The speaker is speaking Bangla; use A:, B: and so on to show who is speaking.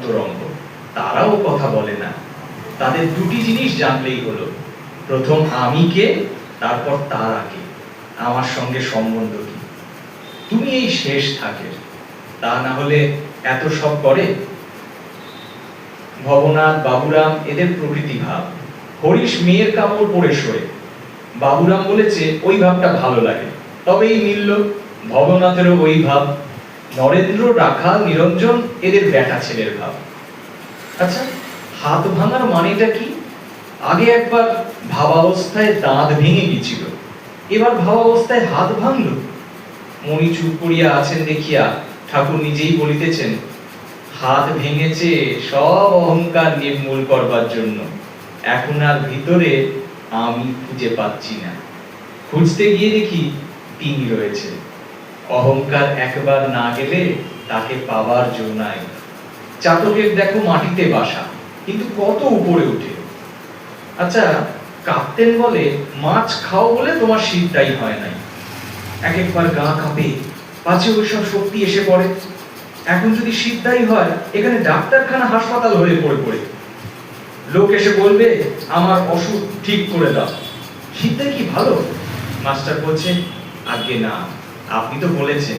A: অন্তরঙ্গ, তারাও কথা বলে না। তাদের দুটি জিনিস জানলেই হলো, প্রথম আমি কে, তারপর তারা কে, আমার সঙ্গে সম্বন্ধ কি। তুমি এই শেষ থাকের, তা না হলে এত সব করে। ভবনাথ, বাবুরাম এদের প্রকৃতি ভাব। হরিশ মেয়ের কাপড় পরে শোয়, বাবুরাম বলেছে ওই ভাবটা ভালো লাগে, তবেই মিলল। ভবনাথেরও ওই ভাব। নরেন্দ্র, রাখাল, নিরঞ্জন এদের বেটা ছেলের ভাব। আচ্ছা, হাত ভাঙার মানেটা কি? আগে একবার ভাবাবস্থায় দাঁত ভেঙে গিয়েছিল, এবার ভাবাবস্থায় হাত ভাঙল। মণি চুপ করিয়া আছেন দেখিয়া ঠাকুর নিজেই বলিতেছেন, হাত ভেঙেছে সব অহংকার নির্মূল করবার জন্য। এখন আর ভিতরে আমি খুঁজে পাচ্ছি না। খুঁজতে গিয়ে দেখি তিনি রয়েছে। অহংকার একবার না গেলে তাকে পাবার জো নাই। চাতকের দেখো মাটিতে বাসা, কিন্তু কত উপরে উঠে। আচ্ছা, কাপ্তেন বলে মাছ খাও বলে তোমার শীতটাই হয় নাই। এক একবার গা কাঁপে, পাছে ওইসব শক্তি এসে পড়ে। এখন যদি শীতটাই হয়, এখানে ডাক্তারখানা হাসপাতাল হয়ে পড়ে লোক এসে বলবে আমার অসুখ ঠিক করে দাও। শীতটাই কি ভালো? মাস্টার বলছে, আজ্ঞে না, আপনি তো বলেছেন